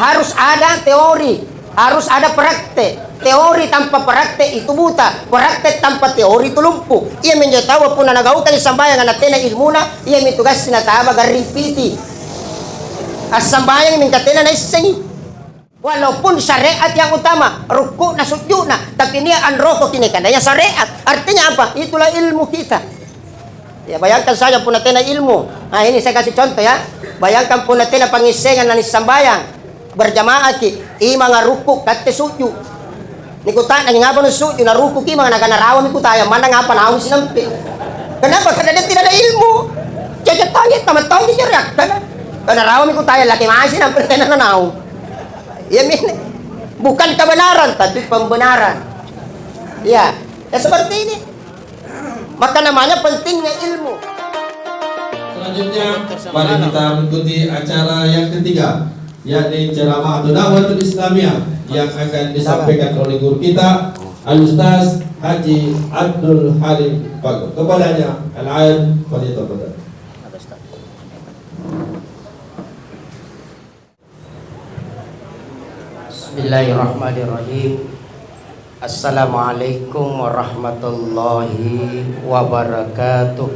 harus ada teori, harus ada praktek. Teori tanpa praktek itu buta, praktek tanpa teori itu lumpuh. Ia menjatawa pun nagautan sambayang anak tena ilmuna, ia mitugas na taba garipiti. As sambayang mingkatena na isengi. Walaupun syariat yang utama, ruku na sujud na, tapi niya ang roko kinikandaya syariat. Artinya apa? Itulah ilmu kita. Ya, bayangkan saja pun natin na ilmu. Nah, ini saya kasih contoh ya. Bayangkan pun natin na pangisengan na sambayang berjamaah ki, mga ruku kate sujud. Nikutan nang ngapa no sujud na ruku ki mga naganarawan ko tayo man nga pa na sinampi. Kenapa? Karena dia tidak ada ilmu. Cacat tangit tamat tahu dia reak karena rawan ko tayo laki maasin ang pertena na nao. Ya bukan kebenaran tapi pembenaran. Ya, ya seperti ini. Maka namanya pentingnya ilmu. Selanjutnya mari kita mengikuti acara yang ketiga, yakni ceramah atau dakwatul Islamiyah yang akan disampaikan oleh guru kita Al-Ustaz Haji Abdul Halim Bagong. Kepadanya al-ain waliyatafadhal. Bismillahirrahmanirrahim. Assalamualaikum warahmatullahi wabarakatuh.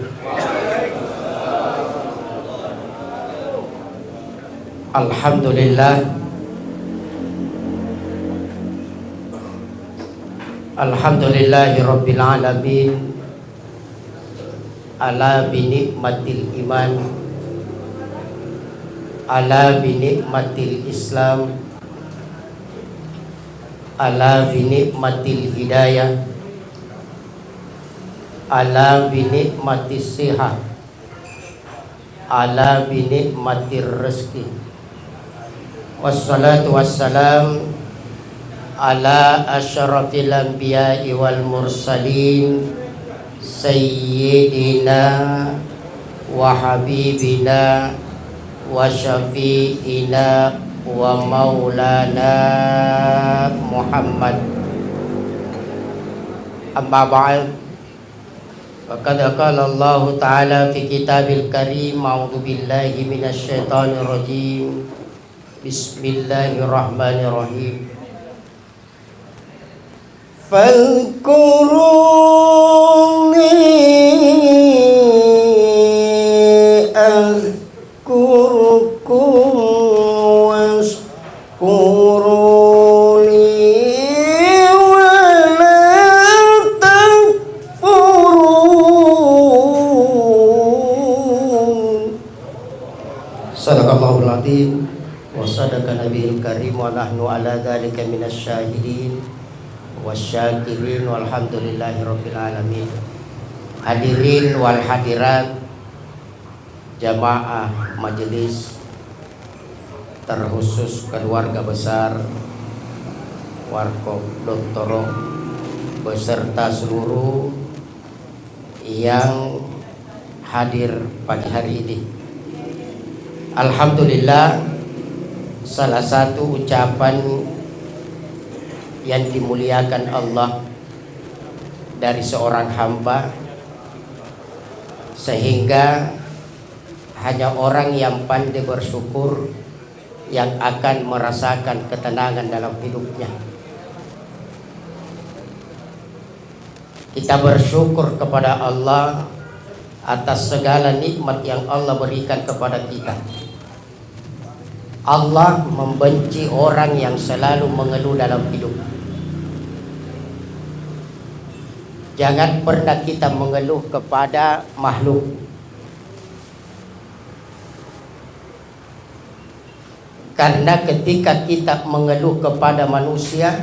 Alhamdulillah. Alhamdulillahi rabbil alamin. Ala bi nikmatil iman, ala bi nikmatil Islam, ala bi nikmatil hidayah, ala bi nikmatis sihat, ala bi nikmatir rezeki. Wassalatu wassalam ala asyrafil anbiya'i wal mursalin sayyidina wa habibina wa syafi'ina wa maulana Muhammad. Amma ba'd. Faqad qala Allah Ta'ala fi kitabil karim, a'udzu billahi minasy syaithanir rajim. Bismillahirrahmanirrahim. Fadhkuruni azkurkum washkuruni wala takfurun. Sadaqallahul azim wa sadaqa nabiyul karim wa nahnu ala dzalika minasy syahidin wasyakirin walhamdulillahi rabbil alamin. Hadirin wal hadirat, jamaah majelis, terkhusus keluarga besar Warkop Doktoro beserta seluruh yang hadir pagi hari ini. Alhamdulillah, salah satu ucapan yang dimuliakan Allah dari seorang hamba, sehingga hanya orang yang pandai bersyukur yang akan merasakan ketenangan dalam hidupnya. Kita bersyukur kepada Allah atas segala nikmat yang Allah berikan kepada kita. Allah membenci orang yang selalu mengeluh dalam hidup. Jangan pernah kita mengeluh kepada makhluk. Karena ketika kita mengeluh kepada manusia,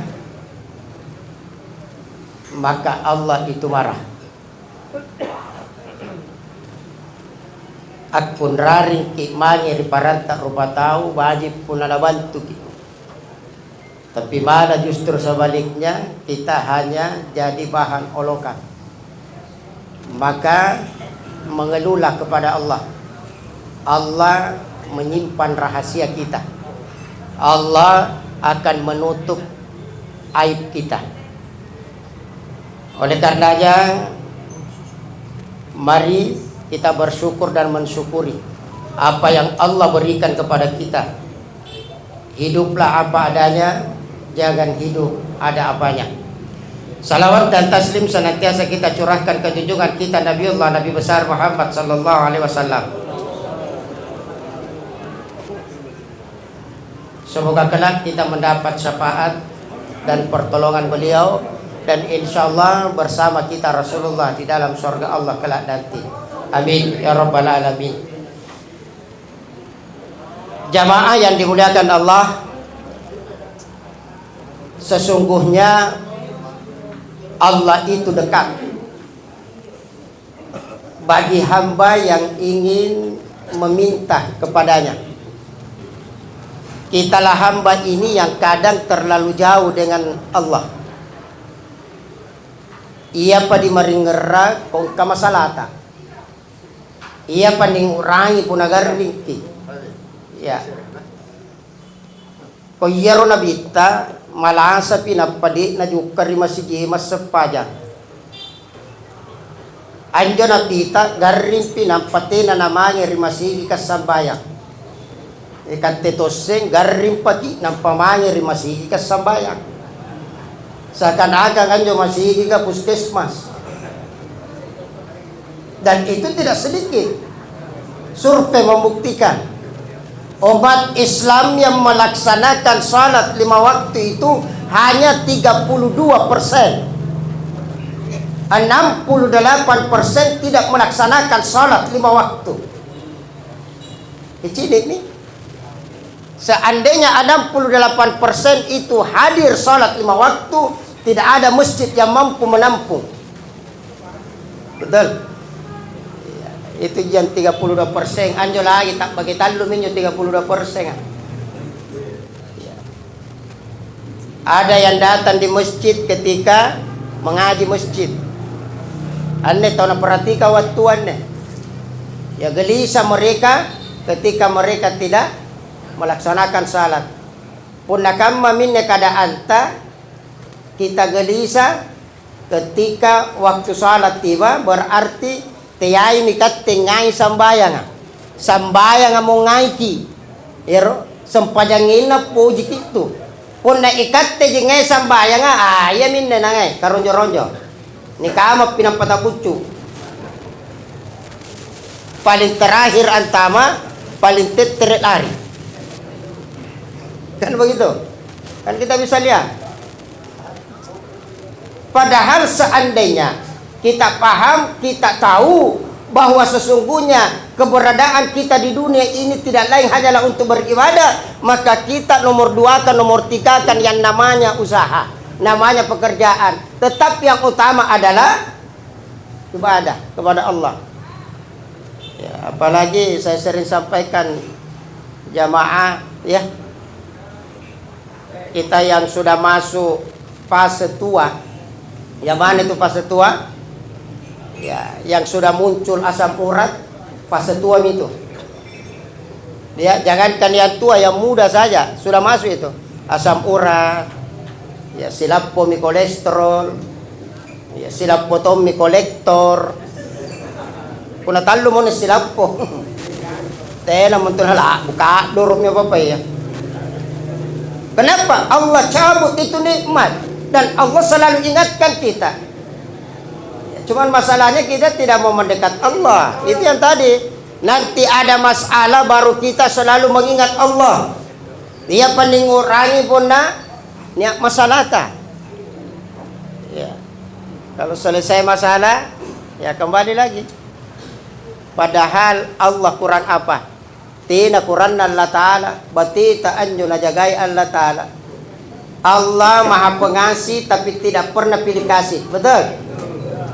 maka Allah itu marah. Akun raring ki mangi di paranta rupa tahu wajib pun ada bantu ki. Tapi mana justru sebaliknya, kita hanya jadi bahan olokan. Maka mengeluhlah kepada Allah. Allah menyimpan rahasia kita. Allah akan menutup aib kita. Oleh karenanya, mari kita bersyukur dan mensyukuri apa yang Allah berikan kepada kita. hiduplah apa adanya, jangan hidup ada apanya. Salawat dan taslim senantiasa kita curahkan ke junjungan kita Nabiullah Nabi besar Muhammad sallallahu alaihi wasallam. Semoga kelak kita mendapat syafaat dan pertolongan beliau, dan insyaallah bersama kita Rasulullah di dalam surga Allah kelak nanti. Amin ya rabbal alamin. Jamaah yang dimuliakan Allah, sesungguhnya Allah itu dekat bagi hamba yang ingin meminta kepadanya. Kitalah hamba ini yang kadang terlalu jauh dengan Allah. Ia pa di maringera kung kamasalata. Ia pa ning urangi punagarlingki. Ya. Ko yero na bita malasa pinapadi na jukari masigi masapaja. Anjo na bita garin pinapati na namangi rimasigi kasambaya. Ikatitoseng garin pati ng pamangi rimasigi kasambaya. Seakan-akan anjo masigi ka puskesmas. Dan itu tidak sedikit. Survei membuktikan umat Islam yang melaksanakan salat 5 waktu itu hanya 32%. 68% tidak melaksanakan salat 5 waktu. Kecil ini. Seandainya 68% itu hadir salat 5 waktu, tidak ada masjid yang mampu menampung. Betul. Itu yang 32%. Anjo lagi tak bagi talu minyo 32%. Ada yang datang di masjid ketika mengaji masjid. Anne tahu na perhatika waktuannya. Ya gelisah mereka ketika mereka tidak melaksanakan salat. Pun nakam maminnya keadaan ta kita gelisah ketika waktu salat tiba, berarti tiyay mikat tingay sambayang. Sambayang mo ngaiki. Ero sampajangin na po jikitu. Pun na ikat te jingay sambayang ayamin na ngay karonjo-ronjo. Ni kama pinapatabutsu. Paling terakhir antama, paling lari. Kan begitu? Kan kita bisa lihat. Padahal seandainya kita paham, kita tahu bahwa sesungguhnya keberadaan kita di dunia ini tidak lain hanyalah untuk beribadah, maka kita nomor 2 kan, nomor 3 kan yang namanya usaha, namanya pekerjaan. Tetapi yang utama adalah ibadah kepada Allah. Ya, apalagi saya sering sampaikan jamaah, ya, kita yang sudah masuk fase tua. Yang mana itu fase tua? Ya, yang sudah muncul asam urat, fase tua itu. Ya, jangankan yang tua, yang muda saja sudah masuk itu. Asam urat, ya silapomi kolesterol, ya silapotomi kolektor. Kuna talo mo ni silapo. Tena mo to hala, buka doromnya apa ya? Kenapa? Allah cabut itu nikmat dan Allah selalu ingatkan kita. Cuman masalahnya kita tidak mau mendekat Allah. Itu yang tadi. Nanti ada masalah baru kita selalu mengingat Allah. Dia pengurangi pun na niat masalah ta. Ya. Kalau selesai masalah, ya kembali lagi. Padahal Allah kurang apa? Tina kurang Allah Ta'ala. Batita anjo na jagai Allah Ta'ala. Allah maha pengasih tapi tidak pernah pilih kasih. Betul?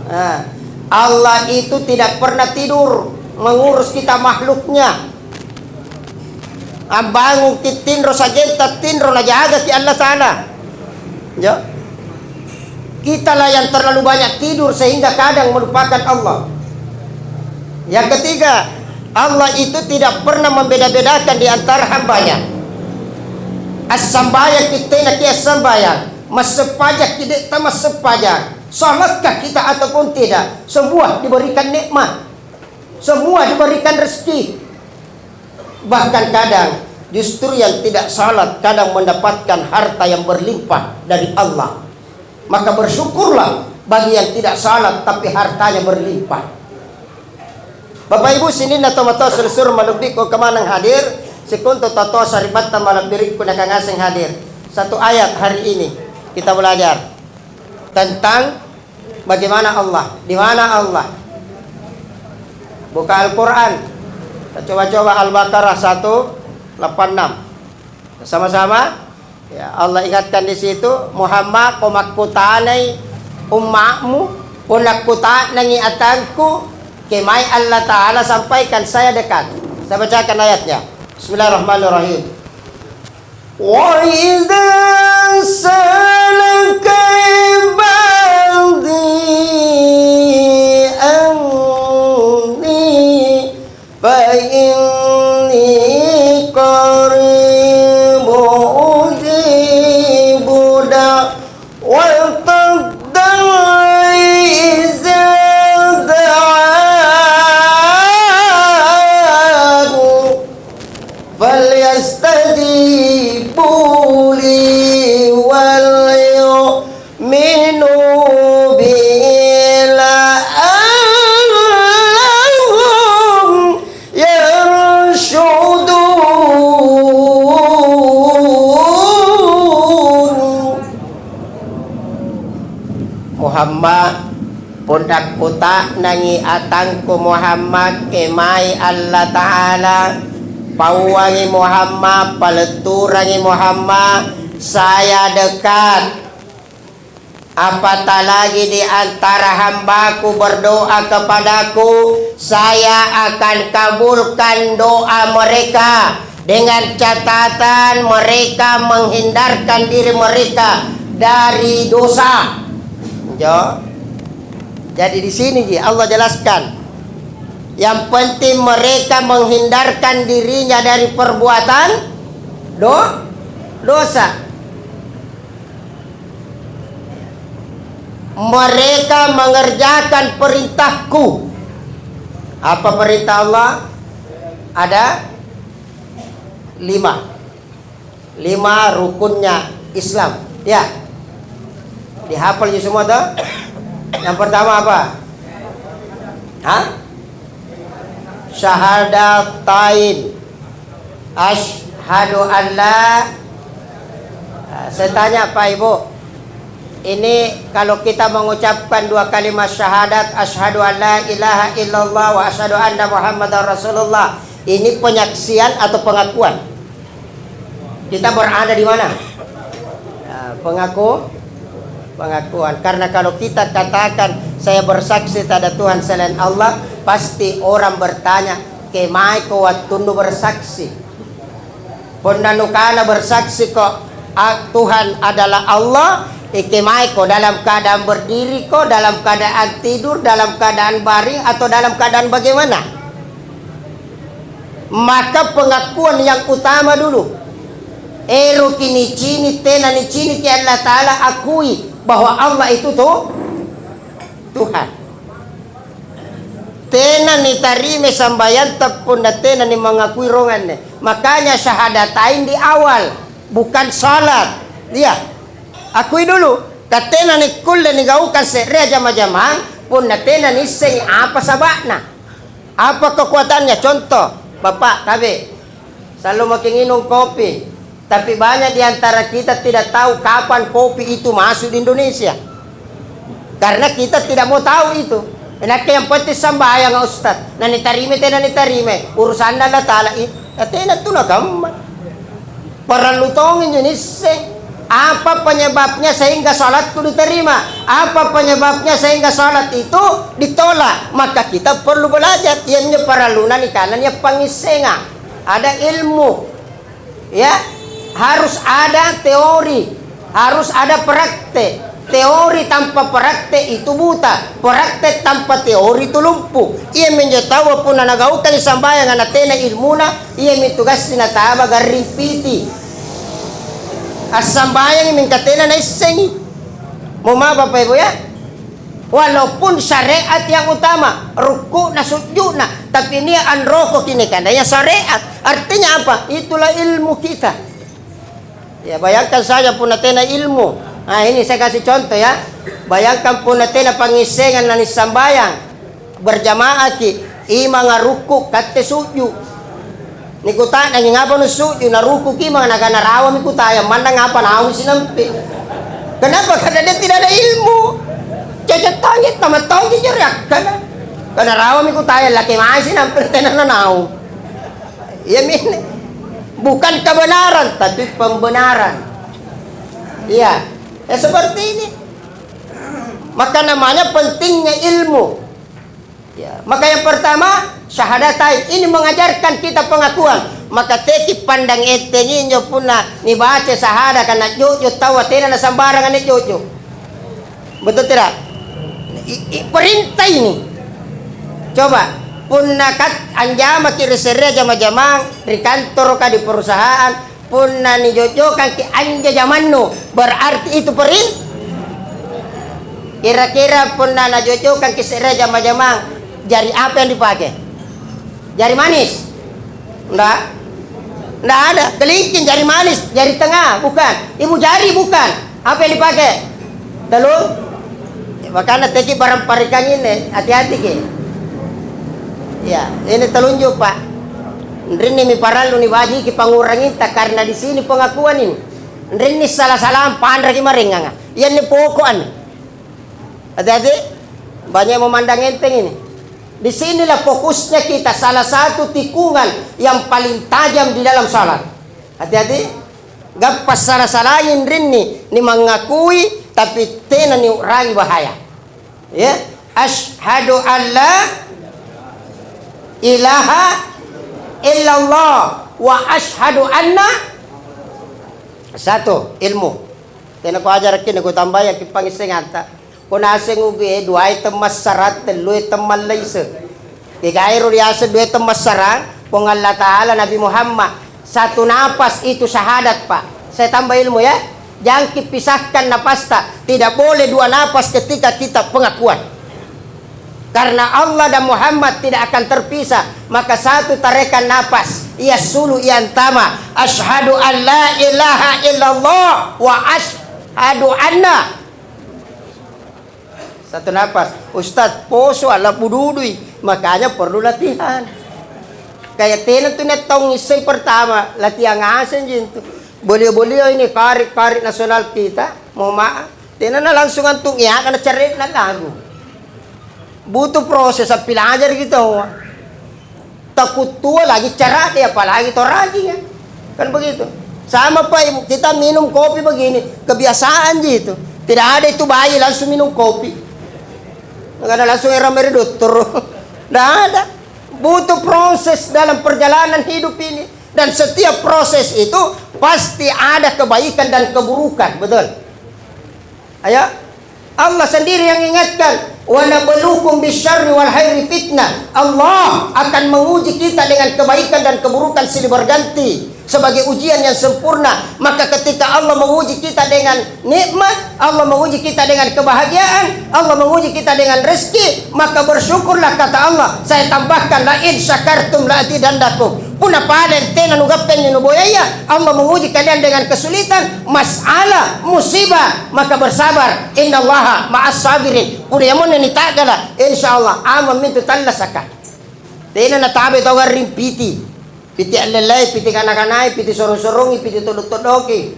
Nah, Allah itu tidak pernah tidur mengurus kita makhluknya. Bangun tinro saja, tinro na jaga ki Allah Ta'ala. Ya. Kita lah yang terlalu banyak tidur sehingga kadang melupakan Allah. Yang ketiga, Allah itu tidak pernah membeda-bedakan di antara hambanya. As-sambayang kita nak as-sambayang, masepajak kita masepajak. Salatkah kita ataupun tidak, semua diberikan nikmat, semua diberikan rezeki. Bahkan kadang Justru yang tidak salat kadang mendapatkan harta yang berlimpah dari Allah. Maka bersyukurlah bagi yang tidak salat tapi hartanya berlimpah. Bapak Ibu sini na tomato selusur malubik ko kamanang hadir. Sekunto toto saribat na malabirik ko nakangasing hadir. Satu ayat hari ini kita belajar tentang bagaimana Allah, di mana Allah. Buka Al-Quran. Kita coba-coba Al-Baqarah 186. Sama-sama. Ya, Allah ingatkan di situ, Muhammad komakkutanay umakmu, punakkuta nangi atangku, kemai Allah Ta'ala sampaikan saya dekat. Saya bacakan ayatnya. Bismillahirrahmanirrahim. Wa idza salaka ibadi anni fa inni qaribu ujibu da'wat da'i iza da'an falyastajibu li wal yu'minu bi la'allahum yarshudun. Muhammad pundak puta nangi atangku Muhammad kemai Allah Ta'ala pauwangi Muhammad paleturangi Muhammad saya dekat. Apatah lagi di antara hambaku berdoa kepadaku, saya akan kabulkan doa mereka dengan catatan mereka menghindarkan diri mereka dari dosa. Jadi di sini Allah jelaskan, yang penting mereka menghindarkan dirinya dari perbuatan dosa. Mereka mengerjakan perintahku. Apa perintah Allah? Ada 5 rukunnya Islam. Ya, dihafal ya semua tuh. Yang pertama apa? Syahadatain. Asyhadu an la. Saya tanya Pak Ibu, ini kalau kita mengucapkan 2 kalimat syahadat, asyhadu an la ilaha illallah wa asyhadu anna muhammadar rasulullah, ini penyaksian atau pengakuan? Kita berada di mana? Pengakuan. Karena kalau kita katakan saya bersaksi tak ada Tuhan selain Allah, pasti orang bertanya, kemai ko watundu bersaksi, pondanukana bersaksi kok Tuhan adalah Allah. Ikemai ko dalam keadaan berdiri ko, dalam keadaan tidur, dalam keadaan baring, atau dalam keadaan bagaimana? Maka pengakuan yang utama dulu. Ero kini cini tena ni cini ki Allah Ta'ala akui bahwa Allah itu tuh Tuhan. Tena ni tarime sambayan tapun na tena ni mengakui rongannya. Makanya syahadatain di awal, bukan salat. Dia akui dulu. Katena ni kulle ni gaukan serea jama-jama pun na tena ni sing apa sabakna. Apa kekuatannya? Contoh, Bapak Kabe selalu menginum kopi, tapi banyak di antara kita tidak tahu kapan kopi itu masuk di Indonesia. Karena kita tidak mau tahu itu. Enak yang penting sambayang Ustaz. Nani tarime tena ni tarime. Urusan Allah Ta'ala tena tu na gambar. Para lutongin yun isse. Apa penyebabnya sehingga salatku diterima? Apa penyebabnya sehingga salat itu ditolak? Maka kita perlu belajar. Ianya para lunan ikanannya pangisenga. Ada ilmu. Ya, harus ada teori, harus ada praktek. Teori tanpa praktek itu buta. Praktek tanpa teori itu lumpuh. Ia menjatawa pun nanagaukan sambayang anatena ilmuna. Ia mitugas sinataba garipiti. Asambayang mingkatena na isengi. Muma Bapak Ibu ya. Walaupun syariat yang utama, ruku na sujud na, tapi ini anroko kini kandanya syariat. Artinya apa? Itulah ilmu kita. Ya, bayangkan saja pun natena ilmu. Nah, ini saya kasih contoh ya. Bayangkan pun natena pangisengan na sambayang berjamaah ki ima ngaruku katte suju. Nikuta nang ngapa no suju naruku ki mga naganarawa mi kutaya mandang ngapa naawin sinampi. Kenapa? Karena dia tidak ada ilmu. Cacat tangit tamat tangit jerak kana. Karena rawa mi kutaya laki masih nampir tenan nanaw. Ya min. Bukan kebenaran tapi pembenaran. Iya. Ya seperti ini. Maka namanya pentingnya ilmu. Ya, maka yang pertama syahadatain ini mengajarkan kita pengakuan. Maka teki pandang etenginyo puna ni baca sahada kana jojo tawa tena na sambarangan ni jojo. Betul tidak? Perintah ini. Coba punna kat anjama ki resere jama-jamang di kantor ka di perusahaan punna ni jojo kan ki anja jamanno berarti itu perintah. Kira-kira punna na jojo kan ki sere jama-jamang jari apa yang dipakai? Jari manis? Enggak ada. Kelingking jari manis, jari tengah, bukan. Ibu jari bukan. Apa yang dipakai? Telur. Makanya teki barang parikan ini, hati-hati ke. Ya, ini telunjuk Pak. Ini mi paralu ni baji ki pangurangin tak karena di sini pengakuan ini. Ini salah-salah pandra ki maringanga. Yan ni pokoan. Hati-hati. Banyak memandang enteng ini. Di sinilah fokusnya kita, salah satu tikungan yang paling tajam di dalam salat. Hati-hati. Gapas salah-salahin rini ni mengakui tapi tena ni urangi bahaya. Ya, asyhadu alla ilaha illallah wa asyhadu anna satu ilmu. Tena ko ajar kini ko tambah ya kipangising anta. Kunasing ubi dua item masarat telu item malaysa. Kigairo riasa dua item masarang Allah Ta'ala Nabi Muhammad. Satu napas itu syahadat Pak. Saya tambah ilmu ya. Jangan dipisahkan napasta. Tidak boleh dua napas ketika kita pengakuan. Karena Allah dan Muhammad tidak akan terpisah. Maka satu tarikan napas. Ia sulu iantama. Asyhadu an la ilaha illallah wa asyhadu anna. Satu napas. Ustaz, poso ala bududui. Makanya perlu latihan. Kayak tenan tuh netong iseng pertama. Latihan ngasen gitu. Boleh-boleh ini karik-karik nasional kita. Mau maaf. Tenan na langsung antung ya. Karena cari na lagu. Butuh proses. Pilajar gitu. Takut tua lagi cerat ya. Apalagi toragi ya. Kan begitu. Sama Pak Ibu. Kita minum kopi begini. Kebiasaan gitu. Tidak ada itu bayi langsung minum kopi. Nggak ada langsung era-era dokter. Nggak ada. Butuh proses dalam perjalanan hidup ini. Dan setiap proses itu pasti ada kebaikan dan keburukan. Betul? Ayo. Allah sendiri yang ingatkan. Wa nabluukum bisyarri wal khairi fitnah. Allah akan menguji kita dengan kebaikan dan keburukan silih berganti. Sebagai ujian yang sempurna. Maka ketika Allah menguji kita dengan nikmat, Allah menguji kita dengan kebahagiaan, Allah menguji kita dengan rezeki, maka bersyukurlah kata Allah. Saya tambahkan la in syakartum la azidannakum. Puna paden tena nugapten nuboyaya. Allah menguji kalian dengan kesulitan, masalah, musibah, maka bersabar. Innallaha ma'as sabirin. Puna yamun ni tagala. Insyaallah amam mintu tallasaka. Tena natabe tagar rimpiti. Piti alalay, piti kanakanay, piti sorong-sorongi, piti tulog-tulogi.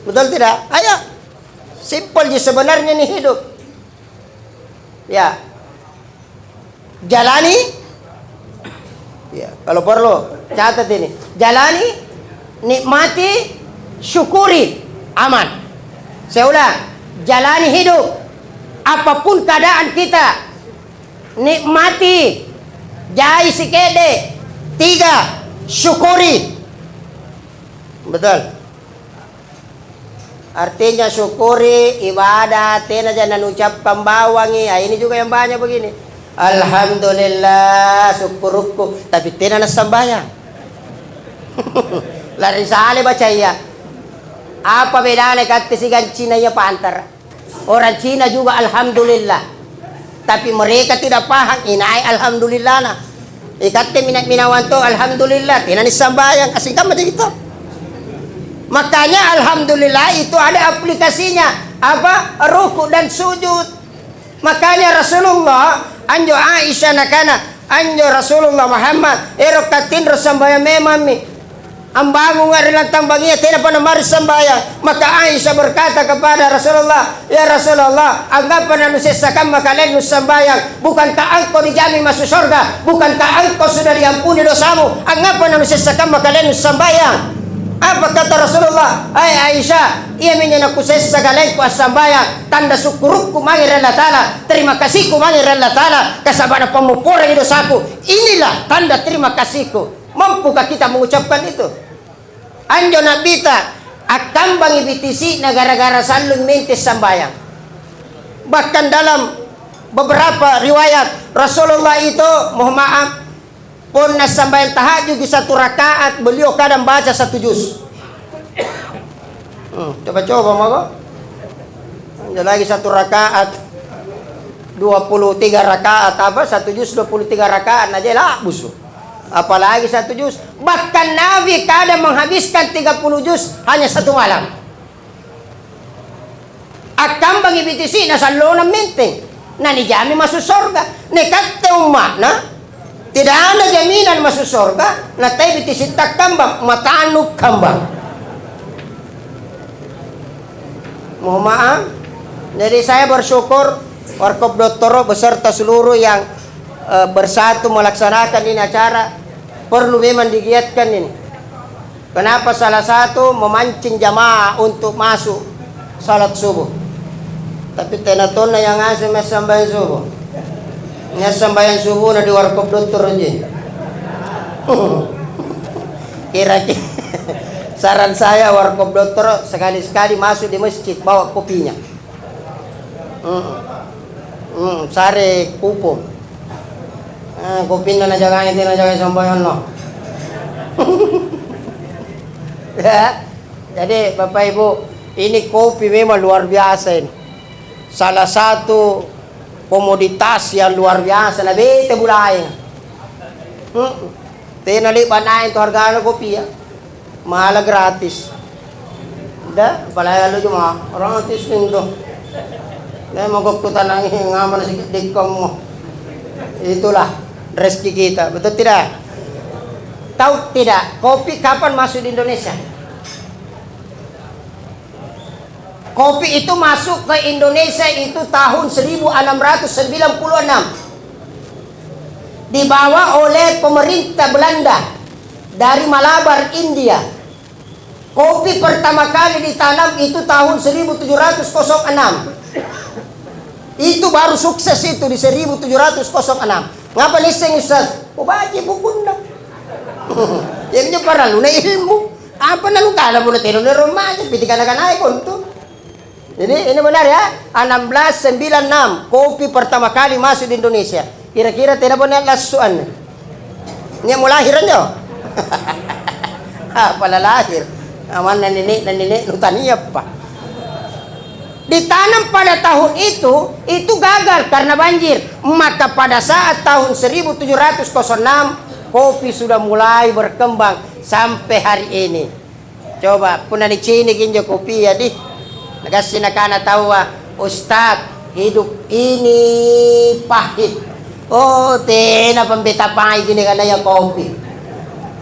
Betul tidak? Ayo. Simple je sebenarnya nih hidup. Ya. Jalani. Ya, kalau perlu catat ini. Jalani, nikmati, syukuri, aman. Saya ulang. Jalani hidup. Apapun keadaan kita. Nikmati. Jai sikede. 3. Syukuri. Betul. Artinya syukuri, ibadah, tena jangan ucap pembawangi. Ini juga yang banyak begini. Alhamdulillah, syukurku. Tapi tena nasambayang. Lari sale baca ya. Apa bedanya kata si Cina ya pantar? Orang Cina juga alhamdulillah. Tapi mereka tidak paham. Inai alhamdulillah na. Ikate minawan to alhamdulillah. Tinanis sambayang kasing kama dito. Makanya alhamdulillah itu ada aplikasinya. Apa? Ruku dan sujud. Makanya Rasulullah anjo Aisyah nakana anjo Rasulullah Muhammad erokatin sambayang memami. Ang bago nga rin ang tambangnya, tina pa naman sambaya. Maka Aisyah berkata kepada Rasulullah, ya Rasulullah, anggapan na nusisakam makalen nussambayang. Bukankah engkau dijamin masuk surga? Bukankah engkau sudah diampuni dosamu? Anggapan na nusisakam makalen nussambayang. Apa kata Rasulullah? Ay Aisyah, iya minyan ako sa sagalen ko assambayang. Tanda syukurku mangiran Allah Ta'ala. Terima kasihku mangiran Allah Ta'ala. Kasabana pamupura ng dosaku. Inilah tanda terima kasihku. Mampukah kita mengucapkan itu? Anjo nabita akan bang ibitisi na gara-gara salun mentes sambayang. Bahkan dalam beberapa riwayat Rasulullah itu mohon maaf pun na sambayang tahajud di satu rakaat beliau kadang baca satu juz. Coba-coba mau. Ada lagi satu rakaat 23 rakaat apa? Satu juz 23 rakaat aja lah busu. Apalagi satu juz. Bahkan Nabi kadang menghabiskan 30 juz hanya satu malam. Akan bang ibitisi na salunang menteng na nijami masuk surga. Nekat umat na tidak ada jaminan masuk surga. Na tayo ibitisi tak kambang matanuk kambang. Mohon maaf. Jadi saya bersyukur Warkop Dottoro beserta seluruh yang bersatu melaksanakan ini acara. Perlu memang digiatkan ini. Kenapa? Salah satu memancing jamaah untuk masuk salat subuh. Tapi tenaton na yang ngasih mes sambayan subuh. Ngas sambayan subuh na di Warkop Dottoro aja. Kira-kira saran saya Warkop Dottoro sekali-sekali masuk di masjid bawa kopinya. Sare kupung. Kopi na jangan itu na jangan sambayan no. Ya, jadi Bapak Ibu, ini kopi memang luar biasa ini. Salah satu komoditas yang luar biasa na bete bulay. Tinali panain to harga kopi ya. Mahal gratis. Da, palaya lo cuma orang artis ning do. Na magkukutan ng ngaman si dikkom mo. Itulah rezeki kita, betul tidak? Tahu tidak, kopi kapan masuk di Indonesia? Kopi itu masuk ke Indonesia itu tahun 1696. Dibawa oleh pemerintah Belanda dari Malabar, India. Kopi pertama kali ditanam itu tahun 1706. Itu baru sukses itu di 1706. Ngapa liseng Ustaz? Baca buku na. Yang nyo para lu na ilmu. Apa na lu kala mo na tino na rumah aja. Piti ka na kanay konto. Jadi ini benar ya. 1696 kopi pertama kali masuk di Indonesia. Kira-kira tidak benar lasuan. Ini mau lahiran nyo. Pala lahir. Aman na nini nutaniya pa. Ditanam pada tahun itu gagal karena banjir. Maka pada saat tahun 1706 kopi sudah mulai berkembang sampai hari ini. Coba puna dicini kinjo kopi ya di. Nagasih nakana tahu Ustaz, hidup ini pahit. Oh, tena pambeta pahit gini kana ya kopi.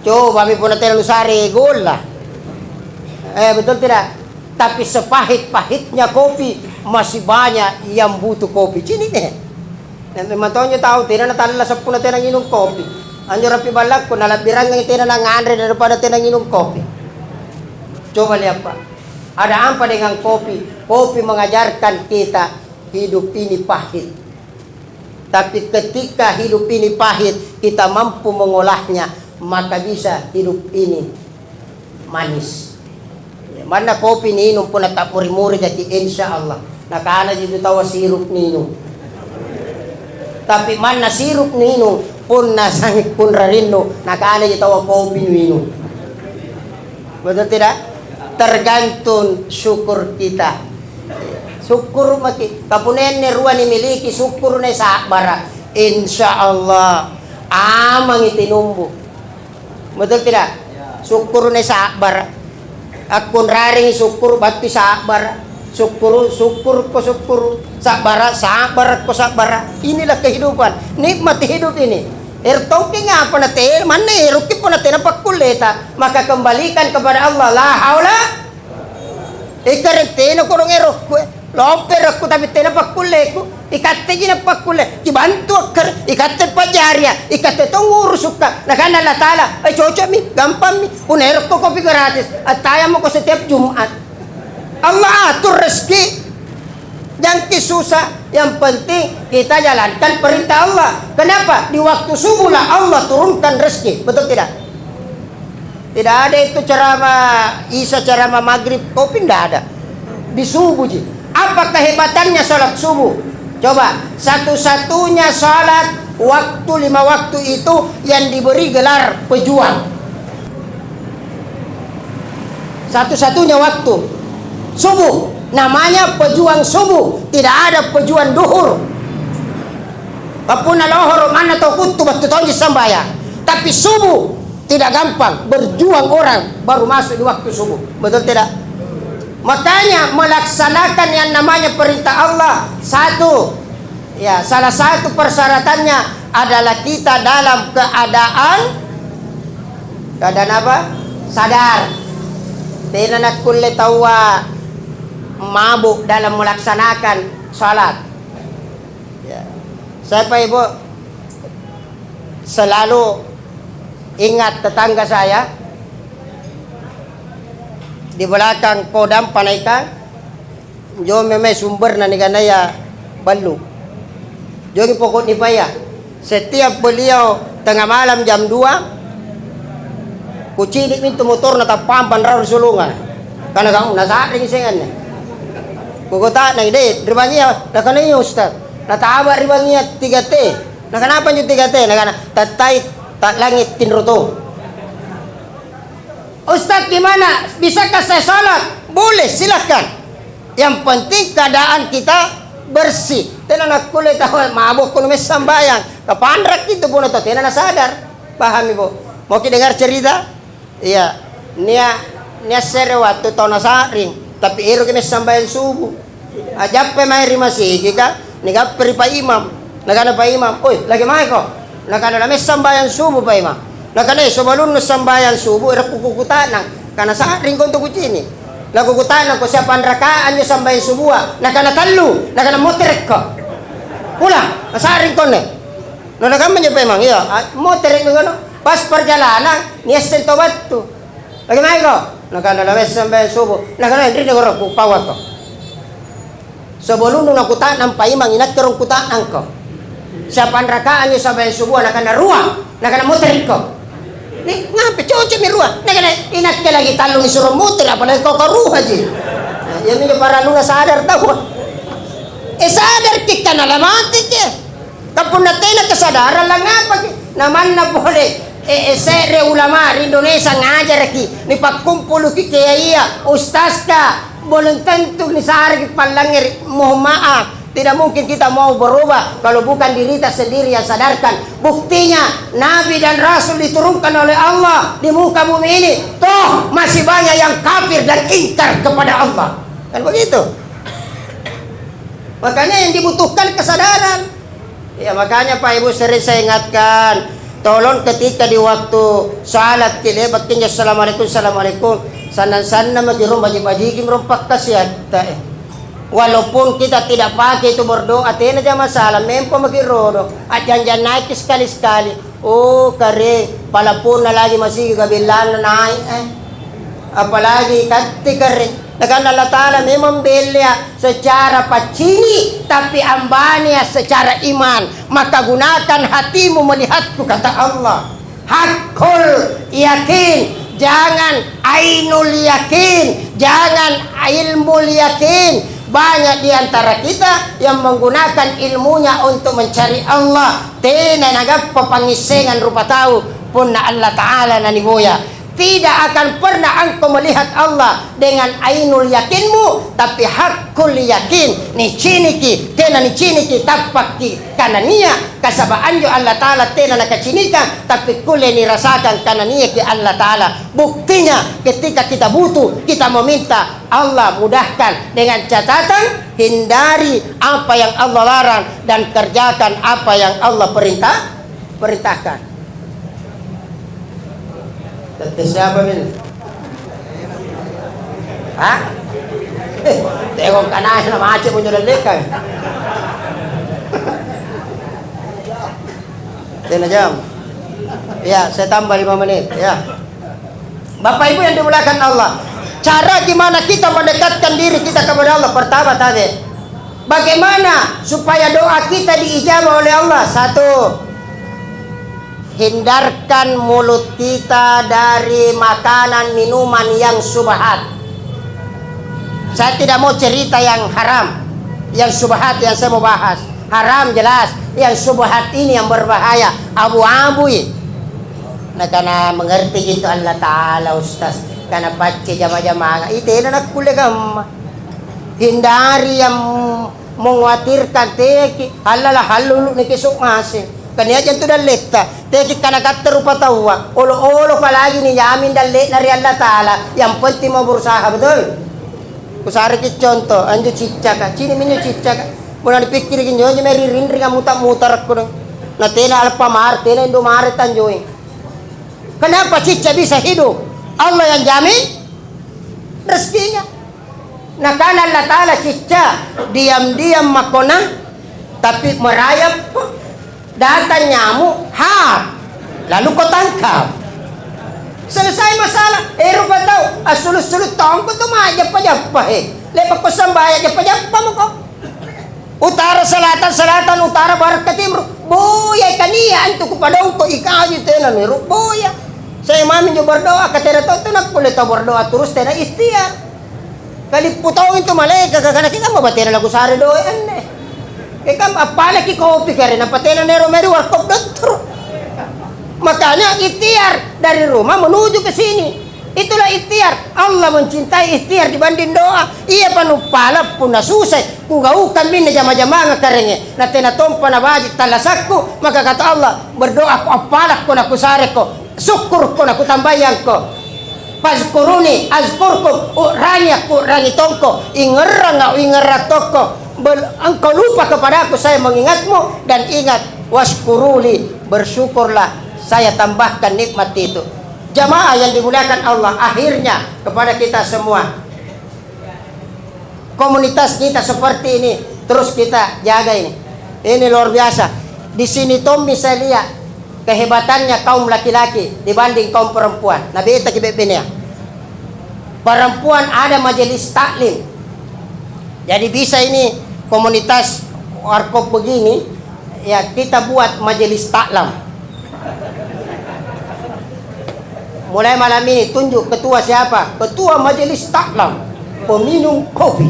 Coba mi puna tena lusari gula. Betul tidak? Tapi sepahit-pahitnya kopi masih banyak yang butuh kopi. Sini deh. Nanti matanya tahu tidak natala sa puna tenang minum kopi. Anjo rapi balak ko nalabiran ng tenang ngandre daripada tenang minum kopi. Coba lihat Pak. Ada apa dengan kopi? Kopi mengajarkan kita hidup ini pahit. Tapi ketika hidup ini pahit, kita mampu mengolahnya, maka bisa hidup ini manis. Mana kopi ninum pun tak muri-muri jadi insya Allah. Nakana jadi tawa sirup ninum. Tapi mana sirup ninum pun nasangit pun rarino. Nakana jadi tawa kopi ninum. Betul tidak? Tergantung syukur kita. syukur maki kapunen ni ruan ni miliki syukur na sa bara insyaallah amang itinumbo betul tidak syukur na sa bara akun raring syukur bati sa bara syukur sa bara ko sa bara inilah kehidupan nikmat hidup ini ertoki nga pa natin mana eruki po natin ang pagkuleta maka kembalikan kepada Allah la haula ikarentino ko ng erok ko lomper ako tapi tena pakkule ko ikatte gina pakkule kibantu akkar ikatte pajarya ikatte tongurusuk ka nakana la taala ay chocho mi gampang mi unerok ko kopi gratis at taya mo ko setiap Jumat Allah atur rezeki yang susah yang penting kita jalankan perintah Allah kenapa di waktu subuh lah Allah turunkan rezeki betul tidak tidak ada itu ceramah Isa ceramah maghrib kopi tidak ada di subuh ji. Apa kehebatannya sholat subuh? Coba, satu-satunya sholat waktu 5 waktu itu yang diberi gelar pejuang. Satu-satunya waktu subuh, namanya pejuang subuh. Tidak ada pejuang duhur. Kapuna lohor mana tau kutu batu tonji sambaya. Tapi subuh tidak gampang. Berjuang orang baru masuk di waktu subuh. Betul tidak? Makanya melaksanakan yang namanya perintah Allah satu ya salah satu persyaratannya adalah kita dalam keadaan apa? Sadar. Tidak nak kulle tawa mabuk dalam melaksanakan salat. Ya. Siapa ibu selalu ingat tetangga saya di belakang Kodam Panaikan jo memang sumber na nigana ya balu jo pokok ni paya setiap beliau tengah malam jam 2 kucilik mintu motor na tapampan rar sulungan kana kang nasaring sengan kukota na ide ribanya na kana yung ustad nataba ribanya 3T na kenapa yung 3T na kana tatay tak langit tinruto. Ustaz gimana? Bisakah saya salat? Boleh, silakan. Yang penting keadaan kita bersih. Tena nak kulit tahu mabuk kuno sembayang. Kapandrak itu pun atau tena sadar. Paham ibu? Mau kita dengar cerita? Iya. Nia sere waktu tahun nasaring. Tapi ero kena sembayang subuh. Ajap pemain masih kita. Nika peri Pak Imam. Nakana Pak Imam. Oi, lagi mai kok. Nakana lame sembayang subuh Pak Imam. Nakana sebelum sembahyang subuh era kukutanang karena saat ringkon tu kucini. La kukutanang ko siapa rakaan yo sembahyang subuh. Nakana tallu, nakana motrek ko. Ulang, saat ringkon ne. No nakam menye memang iya, motrek ngono. Pas perjalanan nias tobat tu. Lagi mai ko. Nakana la sembahyang subuh. Nakana ndri negoro ku pawat ko. Sebelum nakutanang pa imang inat kerong kutanang ko. Siapa rakaan yo sembahyang subuh nakana ruang, nakana motrek ko. Nih, ngapa cocok mi ruah? Nah, kena inat ke lagi talung disuruh muter apalagi kau ruh aja. Nah, yang ini para nuna sadar tahu. Sadar kita nalamati ke. Kapun natena kesadaran lang ngapa ke. Naman na boleh. Sere ulama di Indonesia ngajar ki. Ni pagkumpul ki kaya iya. Ustaz ka. Boleh tentu ni sehari palangir. Mohon maaf. Tidak mungkin kita mau berubah kalau bukan diri kita sendiri yang sadarkan. Buktinya Nabi dan Rasul diturunkan oleh Allah di muka bumi ini. Toh masih banyak yang kafir dan ingkar kepada Allah. Kan begitu. Makanya yang dibutuhkan kesadaran. Ya makanya Pak Ibu sering saya ingatkan. Tolong ketika di waktu salat kilebat kinya assalamualaikum. Sanan-sanan magirum baji-baji kimrompak kasihat. Walaupun kita tidak pakai itu berdoa, tidak ada masalah. Mempo magirodo. At jangan naik sekali-sekali. Oh kare, palapun na lagi masih gabilan na naik. Apalagi kati kare. Dengan Allah Ta'ala memang belia secara pacini, tapi ambania secara iman. Maka gunakan hatimu melihatku, kata Allah. Hakul yakin. Jangan ainul yakin. Jangan ilmu yakin. Banyak di antara kita yang menggunakan ilmunya untuk mencari Allah. Tena nagap papangisengan rupa tahu pun na Allah Ta'ala naniboya. Tidak akan pernah engkau melihat Allah dengan ainul yakinmu, tapi hakul yakin. Ni ciniki, tena ni ciniki tapaki kanania kasabaan yo Allah Ta'ala tena nakacinika, tapi kule ni rasakan kanania ki Allah Ta'ala. Buktinya ketika kita butuh, kita meminta, Allah mudahkan dengan catatan hindari apa yang Allah larang dan kerjakan apa yang Allah perintahkan. Tetes siapa min? Hah? Tengok kanan na macet punya lelekan. Tena jam. Ya, saya tambah 5 menit. Ya. Bapak Ibu yang dimuliakan Allah, cara gimana kita mendekatkan diri kita kepada Allah? Pertama tadi, bagaimana supaya doa kita diijabah oleh Allah? Satu, hindarkan mulut kita dari makanan minuman yang subhat. Saya tidak mau cerita yang haram, yang subhat yang saya mau bahas. Haram jelas, yang subhat ini yang berbahaya, abu-abu. Nah, karena mengerti itu Allah Ta'ala Ustaz, karena baca jama-jama itu nak kuliah gam. Hindari yang mengkhawatirkan teki halalah halulu ni kisuk masih. Kanya dyan to dalita. Teki ka nagkatarupa tawa. Olo-olo palagi ni yamin dalit na rin Allah Ta'ala. Yang pwede mo bursaha. Betul? Kusari kitsyonto. Anjo chicha ka. Chini minyo chicha ka. Muna nipikirikin nyo. Nyo may ririndri ka mutak-mutar ko. Na tena alpamar. Tena indumaritan nyo eh. Kenapa chicha bisa hidup? Allah yang jamin rezekinya. Nah karena Allah Ta'ala chicha diam-diam makonang. Tapi merayap po. Datang nyamuk, lalu kau tangkap. Selesai masalah. Rupa tahu, sulut-sulut tongko tu mah japa-japa lepas kau sambaya japa-japa mo kau. Utara, selatan, utara, barat, ke timur. Boya kania antu kupadong ko ikaw yung tenan meru. Boya. Saya mami nyo berdoa, katera to nagkulit to berdoa terus tena ikhtiar. Kaliputawin to malay, kakakana kita mabatera lagu sari doa aneh. Ikaw apala ki kopi ka rin ang patena nero meri warkop dokter. Makanya ikhtiar dari rumah menuju ke sini. Itulah ikhtiar. Allah mencintai ikhtiar dibanding doa. Iya panupala pun nasusay. Kugaukan min na jama-jama nga karenge. Na tinatompa na bajit talasakku. Maka kata Allah, berdoa ko apalak ko na kusare ko. Syukur ko na kutambayan ko. Pazkuruni azkurkum ranyak ko rangitongko. Ingerang ingeratoko. Engkau lupa kepada aku, saya mengingatmu. Dan ingat, waskuruli, bersyukurlah, saya tambahkan nikmat itu. Jamaah yang dimuliakan Allah, akhirnya kepada kita semua, komunitas kita seperti ini terus kita jaga ini. Ini luar biasa. Di sini Tommy saya lihat kehebatannya kaum laki-laki dibanding kaum perempuan. Nabi kita kibebenya. Perempuan ada majelis taklim. Jadi bisa ini komunitas warkop begini, ya kita buat majelis taklam. Mulai malam ini tunjuk ketua siapa? Ketua majelis taklam, peminum kopi.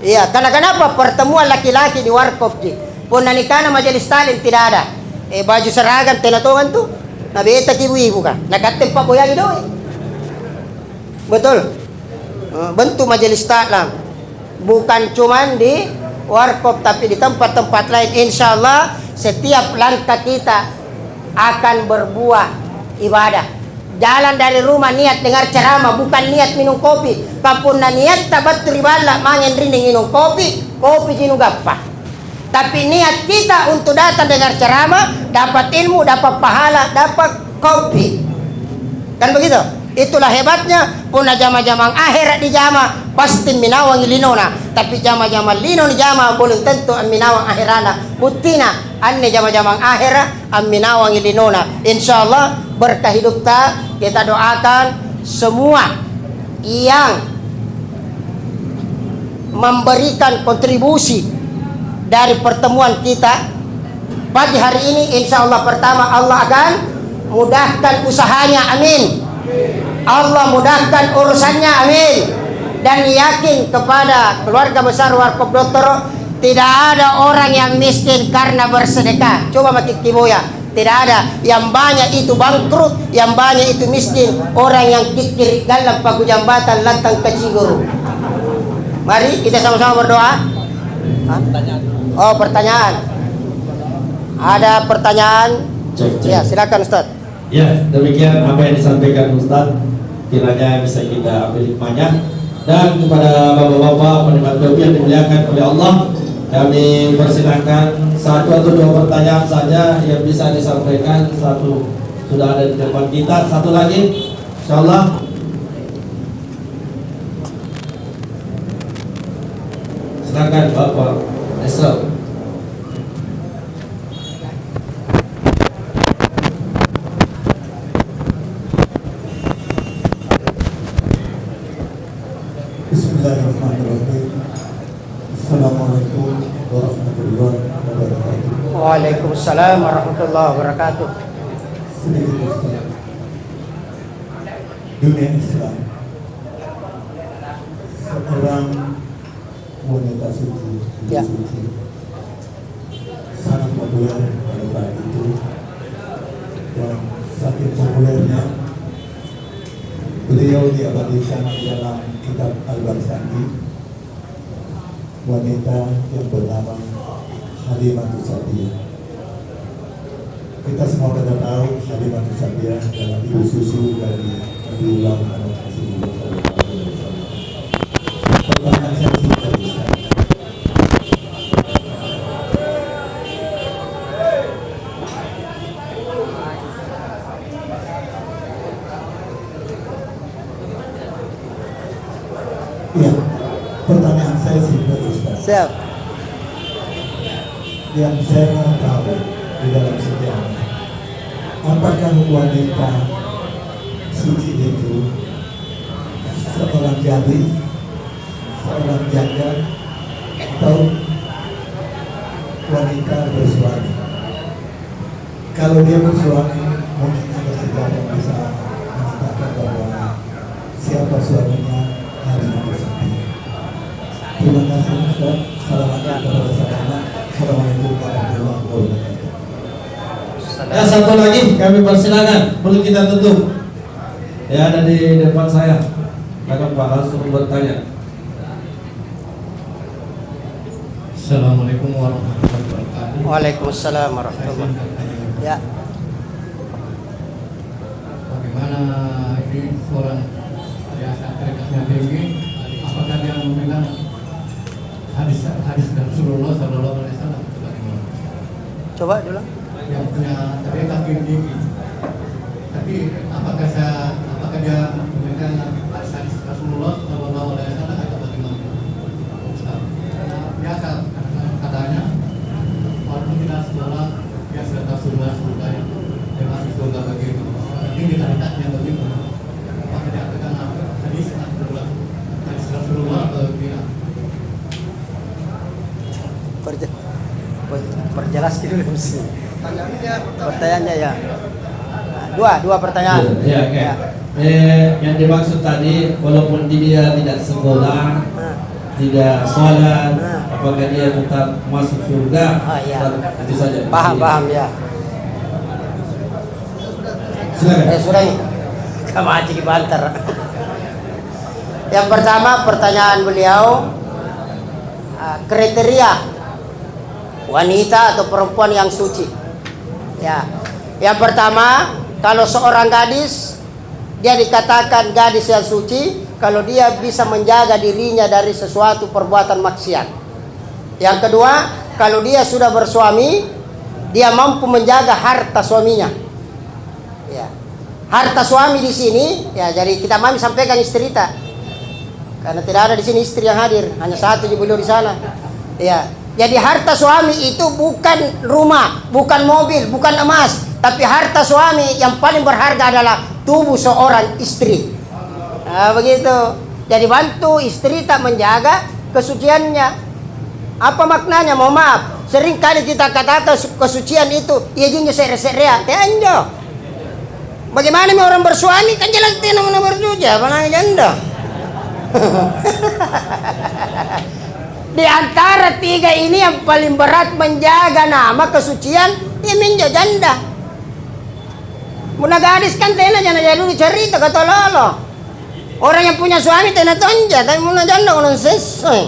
Ya, karena kenapa? Pertemuan laki-laki di warkop ji. Punanikana majelis taklim tidak ada. Baju seragam tenatongan tuh. Nabi eta ibu-ibu kan. Nakatempa boyagi doy. Betul. Bentuk majelis taklam. Bukan cuman di warkop tapi di tempat-tempat lain. Insya Allah setiap langkah kita akan berbuah ibadah. Jalan dari rumah niat dengar ceramah, bukan niat minum kopi. Kapun na niat tabat ribala mangen rinding minum kopi jinu gappah. Tapi niat kita untuk datang dengar ceramah, dapat ilmu, dapat pahala, dapat kopi. Kan begitu? Itulah hebatnya. Puna jama-jamang akhirat di jama pasti minawang linona. Tapi jama-jamang linon di jama belum tentu ang minawang akhirana. Butina anne jama-jamang akhirat ang minawang linona. Insyaallah berkah hidup kita doakan semua yang memberikan kontribusi dari pertemuan kita pagi hari ini. Insyaallah pertama Allah akan mudahkan usahanya, amin. Allah mudahkan urusannya, amin. Dan yakin kepada keluarga besar Warkop Dotoro, tidak ada orang yang miskin karena bersedekah. Coba makin kiboya. Tidak ada. Yang banyak itu bangkrut, yang banyak itu miskin. Orang yang kikir dalam pagu jambatan lantang keciguru. Mari kita sama-sama berdoa. Hah? Oh, pertanyaan. Ada pertanyaan? Cek. Ya, silakan Ustaz. Ya, demikian apa yang disampaikan Ustaz, kiranya bisa kita ambil hikmahnya. Dan kepada bapak-bapak penikmat kopi yang dimuliakan oleh Allah, kami persilahkan satu atau dua pertanyaan saja yang bisa disampaikan. Satu sudah ada di depan kita, satu lagi, insyaallah. Silakan Bapak Esok. Bismillahirrahmanirrahim. Assalamualaikum warahmatullahi wabarakatuh. Waalaikumsalam warahmatullahi wabarakatuh. Sedikit Ustaz. Dunia Islam, seorang wanita suci, Ya. suci, sangat populer pada saat itu, dan saking populernya beliau diabadikan dalam kitab Al-Barzanji, wanita yang bernama Halimatus Sa'diyah. Kita semua pada tahu Halimatus Sa'diyah adalah ibu susu dari Nabiullah Muhammad Rasulullah SAW. Pertanyaan saya singkat, Ustaz. Iya, pertanyaan saya singkat, Ustaz. Siap. Yang saya mau tahu di dalam sejarah, apakah wanita suci itu seorang gadis, seorang janda, atau wanita bersuami? Kalau dia bersuami, mungkin ada sejarah yang bisa mengatakan bahwa siapa suaminya Halimatus Sa'diyah. Terima kasih Ustaz. Assalamualaikum warahmatullahi wabarakatuh. Ya, satu lagi kami persilakan, perlu kita tutup. Ya, ada di depan saya. Silakan Pak, langsung bertanya. Assalamualaikum warahmatullahi wabarakatuh. Waalaikumsalam warahmatullahi wabarakatuh. Ya. Bagaimana ini seorang biasa tarikatnya tinggi, apakah dia memegang hadis Rasulullah Sallallahu Alaihi Wasallam? Bagaimana? Coba dulu. Yang punya tarikat tinggi, tapi apakah dia memegang hadis Rasulullah Sallallahu Alaihi Wasallam atau bagaimana? Karena biasa katanya walaupun tidak sekolah dia sudah tahu surga dia masuk surga bagaimana? Ini di tarikatnya bagaimana? Apakah dia akan hadis Rasulullah atau tidak? Perjelas dulu mesti. Pertanyaannya ya. Dua pertanyaan. Ya, oke. Ya. Yang dimaksud tadi, walaupun dia tidak sekolah, Nah, tidak sholat, apakah dia tetap masuk surga? Ah, iya. Itu saja. paham ya. Silakan. Sudah ini. Kamu aja dibantar. Yang pertama pertanyaan beliau, kriteria wanita atau perempuan yang suci. Ya. Yang pertama, kalau seorang gadis, dia dikatakan gadis yang suci kalau dia bisa menjaga dirinya dari sesuatu perbuatan maksiat. Yang kedua, kalau dia sudah bersuami, dia mampu menjaga harta suaminya. Ya. Harta suami di sini, ya, jadi kita mami sampaikan istri kita. Karena tidak ada di sini istri yang hadir, hanya satu beliau di sana. Ya. Jadi harta suami itu bukan rumah, bukan mobil, bukan emas, tapi harta suami yang paling berharga adalah tubuh seorang istri. Nah, begitu. Jadi bantu istri tak menjaga kesuciannya. Apa maknanya? Mohon maaf. Sering kali kita katakan kesucian itu ia jinnya sere-serea, tenjo. Bagaimana orang bersuami kan jelas tidak mau bersuci, mana janda. Di antara tiga ini yang paling berat menjaga nama kesucian, ia menjadi janda. Muna gadis kan tena jangan jadi dulu cerita kata lolo. Orang yang punya suami tena tonja, tapi muna janda orang sesuai.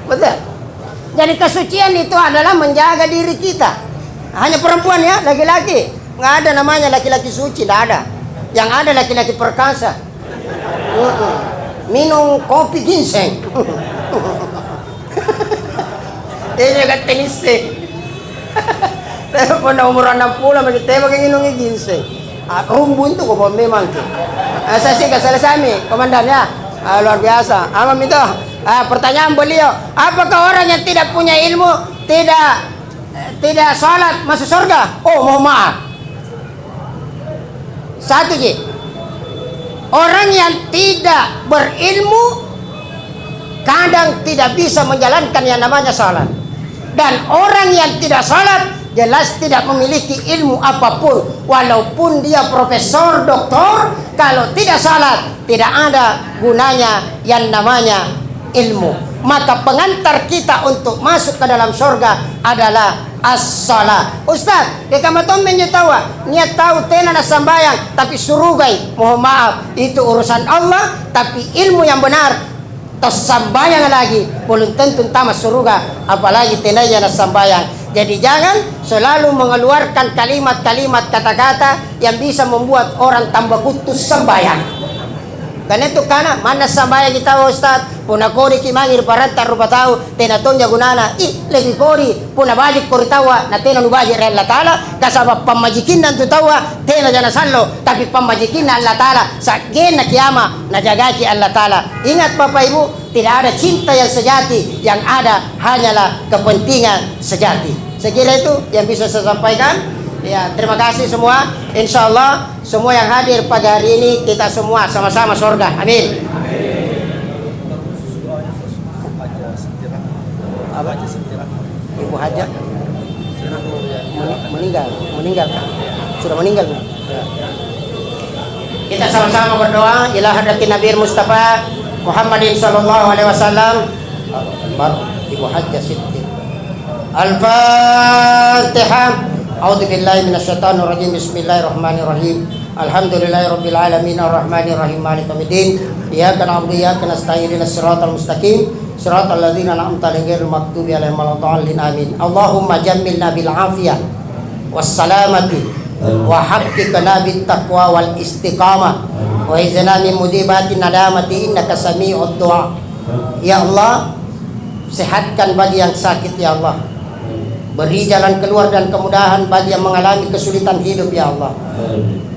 Betul. Jadi kesucian itu adalah menjaga diri kita. Hanya perempuan ya, laki-laki. Nggak ada namanya laki-laki suci, nggak ada. Yang ada laki-laki perkasa. Minum kopi ginseng. Ini kan tenisnya. Telepon na umur 60 masih tebak yang minum ginseng. Rumbun tuh kok memang tuh. Saya sih kasih sami, komandan ya. Luar biasa. Amam itu. Pertanyaan beliau, apakah orang yang tidak punya ilmu tidak sholat masuk surga? Oh, mohon maaf. Satu Ji. Orang yang tidak berilmu kadang tidak bisa menjalankan yang namanya sholat. Dan orang yang tidak sholat jelas tidak memiliki ilmu apapun. Walaupun dia profesor, doktor, kalau tidak sholat tidak ada gunanya yang namanya ilmu. Maka pengantar kita untuk masuk ke dalam surga adalah as-salat. Ustaz, kama tom menyetawa niat tahu tena na sambayang tapi surugai. Mohon maaf, itu urusan Allah, tapi ilmu yang benar tos sambayang lagi belum tentu tamas surga, apalagi tenanya na sambayang. Jadi jangan selalu mengeluarkan kalimat-kalimat kata-kata yang bisa membuat orang tambah kutus sambayang. Karena itu karena mana sambayang kita Ustaz, puna kori kimangir paranta rupa tahu tena tonja gunana lagi kori puna bajik kori tawa na tena nubaji re Allah Ta'ala kasabab pamajikin nantu tawa tena jana sallo tapi pamajikin Allah Ta'ala sakin na kiyama na jagaki Allah Ta'ala. Ingat Bapak Ibu, tidak ada cinta yang sejati, yang ada hanyalah kepentingan sejati. Sekira itu yang bisa saya sampaikan. Ya, terima kasih semua. Insya Allah semua yang hadir pagi hari ini kita semua sama-sama surga. Amin. Ibu Haja meninggal. Sudah meninggal. Kita sama-sama berdoa ila hadratin Nabi Mustafa Muhammadin sallallahu alaihi wasallam. Ibu Haja Siti. Al-Fatihah. A'udzu billahi minasyaitonir rajim. Bismillahirrahmanirrahim. Alhamdulillahirabbil alamin arrahmanir rahim maliki yaumiddin. Iyyaka na'budu wa iyyaka nasta'in ihdinas siratal mustaqim siratal ladzina an'amta 'alaihim ghairil maghdubi 'alaihim waladdallin amin. Allahumma jammilna bil afiyah was salamati wa haqqina bit taqwa wal istiqamah wa izna min mudibatin nadamati innaka sami'ud du'a. Ya Allah, sehatkan bagi yang sakit ya Allah. Beri jalan keluar dan kemudahan bagi yang mengalami kesulitan hidup ya Allah.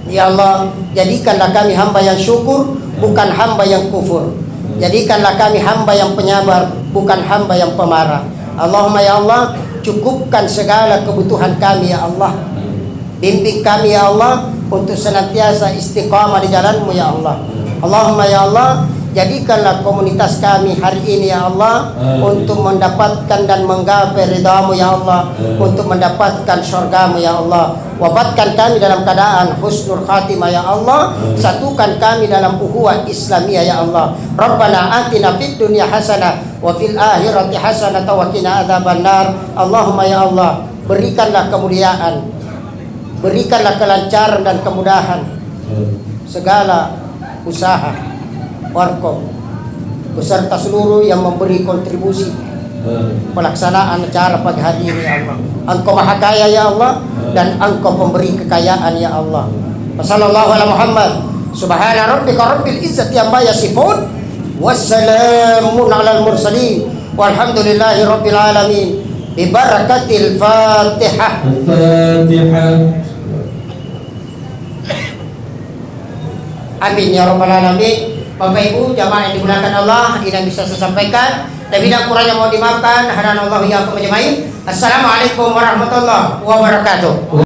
Ya Allah, jadikanlah kami hamba yang syukur, bukan hamba yang kufur. Jadikanlah kami hamba yang penyabar, bukan hamba yang pemarah. Allahumma ya Allah, cukupkan segala kebutuhan kami ya Allah. Bimbing kami ya Allah untuk senantiasa istiqamah di jalan-Mu ya Allah. Allahumma ya Allah, jadikanlah komunitas kami hari ini ya Allah untuk mendapatkan dan menggapai ridha-Mu ya Allah, untuk mendapatkan syurga-Mu ya Allah. Wafatkan kami dalam keadaan husnul khatimah ya Allah. Satukan kami dalam ukhuwah Islamiyah ya Allah. Rabbana atina fid dunya hasanah wa fil akhirati hasanah wa qina adzabannar. Allahumma ya Allah, berikanlah kemuliaan, berikanlah kelancaran dan kemudahan segala usaha Warkop beserta seluruh yang memberi kontribusi pelaksanaan acara pagi hari ini ya Allah. Engkau maha kaya ya Allah, dan Engkau pemberi kekayaan ya Allah. Wassallallahu ala Muhammad. Subhana rabbika rabbil izzati amma yasifun, wassalamun alal mursalin, walhamdulillahi rabbil alamin. Bi barakatil Fatihah. Amin ya rabbal alamin. Bapak Ibu jamaah yang dimuliakan Allah, ini yang bisa saya sampaikan. Dan bila kurangnya mau dimaafkan, hadanallahu iyyakum ajmain. Assalamualaikum warahmatullahi wabarakatuh.